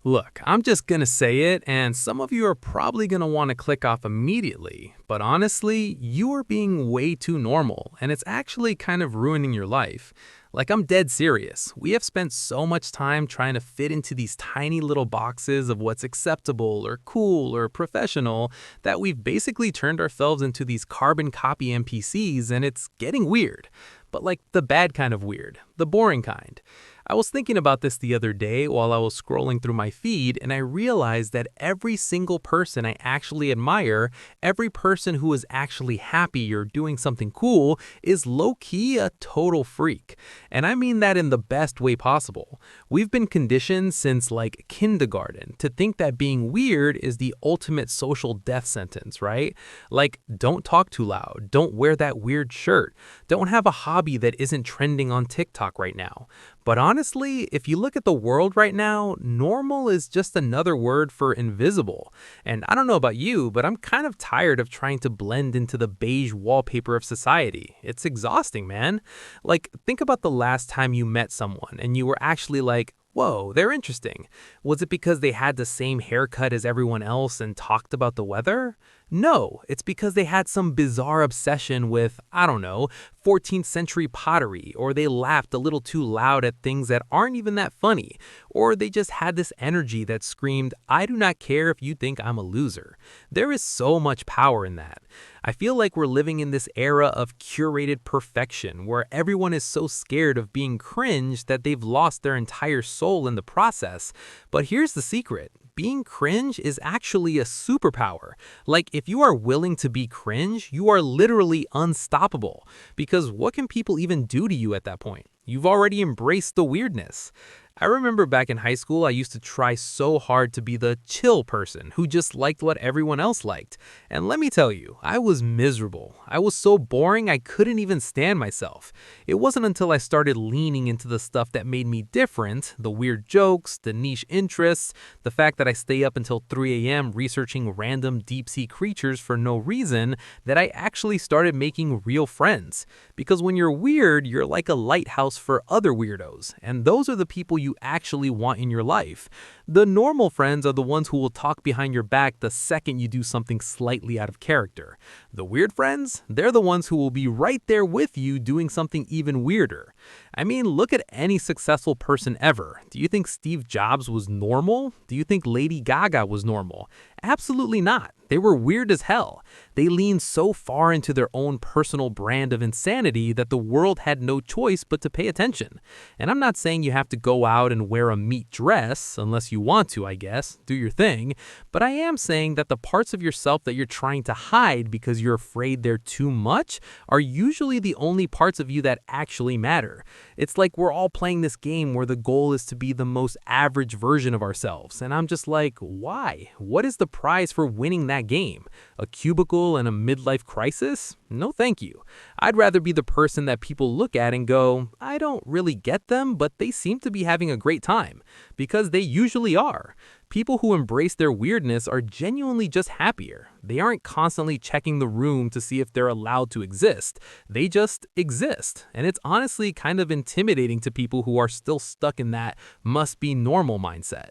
Look, I'm just gonna say it, and some of you are probably gonna want to click off immediately, but honestly, you are being way too normal, and it's actually kind of ruining your life. Like, I'm dead serious. We have spent so much time trying to fit into these tiny little boxes of what's acceptable or cool or professional that we've basically turned ourselves into these carbon copy NPCs, and it's getting weird. But like the bad kind of weird, the boring kind. I was thinking about this the other day while I was scrolling through my feed, and I realized that every single person I actually admire, every person who is actually happy or doing something cool, is low-key a total freak. And I mean that in the best way possible. We've been conditioned since like kindergarten to think that being weird is the ultimate social death sentence, right? Like, don't talk too loud, don't wear that weird shirt, don't have a hobby that isn't trending on TikTok right now. But honestly, if you look at the world right now, normal is just another word for invisible. And I don't know about you, but I'm kind of tired of trying to blend into the beige wallpaper of society. It's exhausting, man. Like, think about the last time you met someone and you were actually like, whoa, they're interesting. Was it because they had the same haircut as everyone else and talked about the weather? No, it's because they had some bizarre obsession with, I don't know, 14th century pottery, or they laughed a little too loud at things that aren't even that funny, or they just had this energy that screamed, I do not care if you think I'm a loser. There is so much power in that. I feel like we're living in this era of curated perfection where everyone is so scared of being cringe that they've lost their entire soul in the process. But here's the secret. Being cringe is actually a superpower. Like, if you are willing to be cringe, you are literally unstoppable. Because what can people even do to you at that point? You've already embraced the weirdness. I remember back in high school, I used to try so hard to be the chill person who just liked what everyone else liked. And let me tell you, I was miserable. I was so boring I couldn't even stand myself. It wasn't until I started leaning into the stuff that made me different, the weird jokes, the niche interests, the fact that I stay up until 3 a.m. researching random deep-sea creatures for no reason, that I actually started making real friends. Because when you're weird, you're like a lighthouse for other weirdos, and those are the people you actually want in your life. The normal friends are the ones who will talk behind your back the second you do something slightly out of character. The weird friends, they're the ones who will be right there with you doing something even weirder. I mean, look at any successful person ever. Do you think Steve Jobs was normal? Do you think Lady Gaga was normal? Absolutely not. They were weird as hell. They leaned so far into their own personal brand of insanity that the world had no choice but to pay attention. And I'm not saying you have to go out and wear a meat dress, unless you want to, I guess, do your thing, but I am saying that the parts of yourself that you're trying to hide because you're afraid they're too much are usually the only parts of you that actually matter. It's like we're all playing this game where the goal is to be the most average version of ourselves, and I'm just like, why? What is the prize for winning that game? A cubicle and a midlife crisis? No thank you. I'd rather be the person that people look at and go, I don't really get them, but they seem to be having a great time. Because they usually are. People who embrace their weirdness are genuinely just happier. They aren't constantly checking the room to see if they're allowed to exist. They just exist. And it's honestly kind of intimidating to people who are still stuck in that must be normal mindset.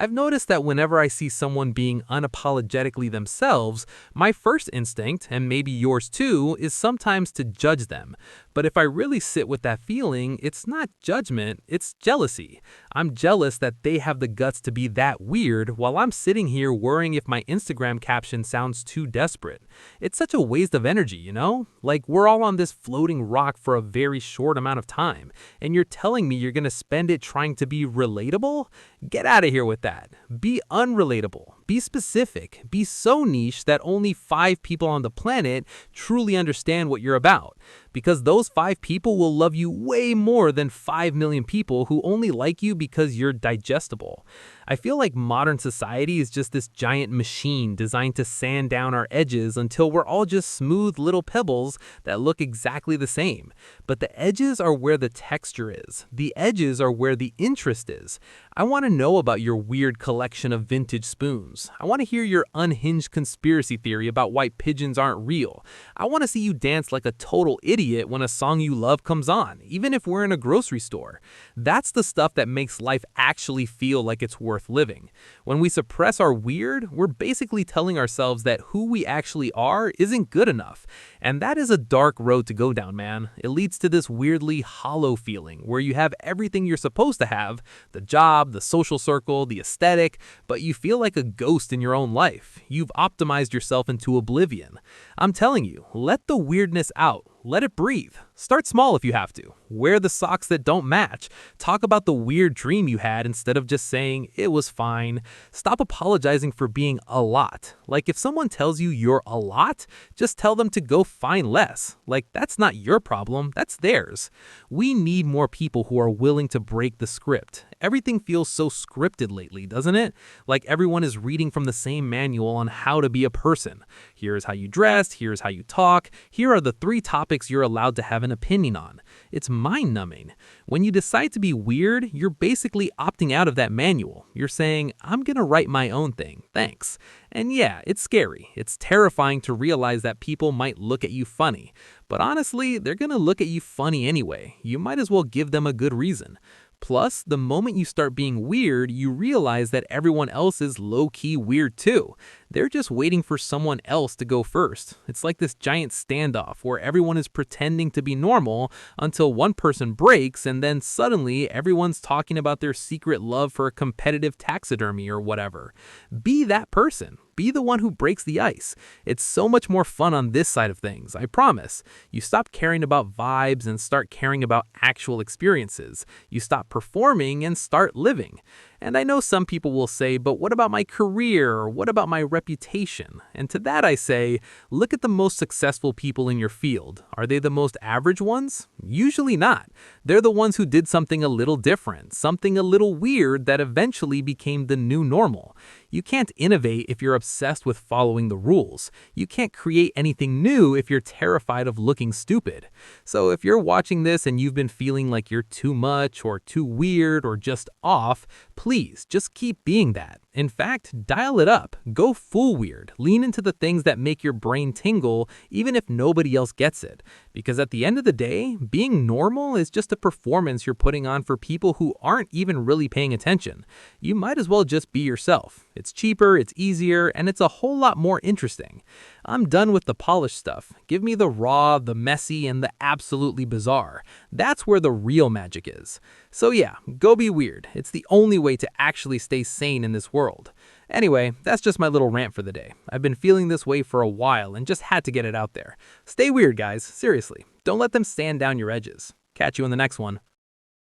I've noticed that whenever I see someone being unapologetically themselves, my first instinct, and maybe yours too, is sometimes to judge them. But if I really sit with that feeling, it's not judgment, it's jealousy. I'm jealous that they have the guts to be that weird while I'm sitting here worrying if my Instagram caption sounds too desperate. It's such a waste of energy, you know? Like, we're all on this floating rock for a very short amount of time, and you're telling me you're gonna spend it trying to be relatable? Get out of here with that. Be unrelatable. Be specific. Be so niche that only 5 people on the planet truly understand what you're about. Because those 5 people will love you way more than 5 million people who only like you because you're digestible. I feel like modern society is just this giant machine designed to sand down our edges until we're all just smooth little pebbles that look exactly the same. But the edges are where the texture is. The edges are where the interest is. I want to know about your weird collection of vintage spoons. those. I want to hear your unhinged conspiracy theory about why pigeons aren't real. I want to see you dance like a total idiot when a song you love comes on, even if we're in a grocery store. That's the stuff that makes life actually feel like it's worth living. When we suppress our weird, we're basically telling ourselves that who we actually are isn't good enough. And that is a dark road to go down, man. It leads to this weirdly hollow feeling where you have everything you're supposed to have, the job, the social circle, the aesthetic, but you feel like a ghost in your own life. You've optimized yourself into oblivion. I'm telling you, let the weirdness out. Let it breathe. Start small if you have to. Wear the socks that don't match. Talk about the weird dream you had instead of just saying, it was fine. Stop apologizing for being a lot. Like if someone tells you you're a lot, just tell them to go find less. Like that's not your problem, that's theirs. We need more people who are willing to break the script. Everything feels so scripted lately, doesn't it? Like everyone is reading from the same manual on how to be a person. Here's how you dress, here's how you talk, here are the 3 topics you're allowed to have an opinion on. It's mind-numbing. When you decide to be weird, you're basically opting out of that manual. You're saying, I'm gonna write my own thing, thanks. And yeah, it's scary. It's terrifying to realize that people might look at you funny. But honestly, they're gonna look at you funny anyway. You might as well give them a good reason. Plus, the moment you start being weird, you realize that everyone else is low-key weird too. They're just waiting for someone else to go first. It's like this giant standoff where everyone is pretending to be normal until one person breaks and then suddenly everyone's talking about their secret love for competitive taxidermy or whatever. Be that person. Be the one who breaks the ice. It's so much more fun on this side of things, I promise. You stop caring about vibes and start caring about actual experiences. You stop performing and start living. And I know some people will say, but what about my career? Or what about my reputation? And to that I say, look at the most successful people in your field. Are they the most average ones? Usually not. They're the ones who did something a little different, something a little weird that eventually became the new normal. You can't innovate if you're obsessed with following the rules. You can't create anything new if you're terrified of looking stupid. So if you're watching this and you've been feeling like you're too much or too weird or just off, please just keep being that. In fact, dial it up. Go full weird. Lean into the things that make your brain tingle even if nobody else gets it. Because at the end of the day, being normal is just a performance you're putting on for people who aren't even really paying attention. You might as well just be yourself. It's cheaper, it's easier, and it's a whole lot more interesting. I'm done with the polished stuff. Give me the raw, the messy, and the absolutely bizarre. That's where the real magic is. So yeah, go be weird. It's the only way to actually stay sane in this world. Anyway, that's just my little rant for the day. I've been feeling this way for a while and just had to get it out there. Stay weird, guys. Seriously. Don't let them sand down your edges. Catch you in the next one.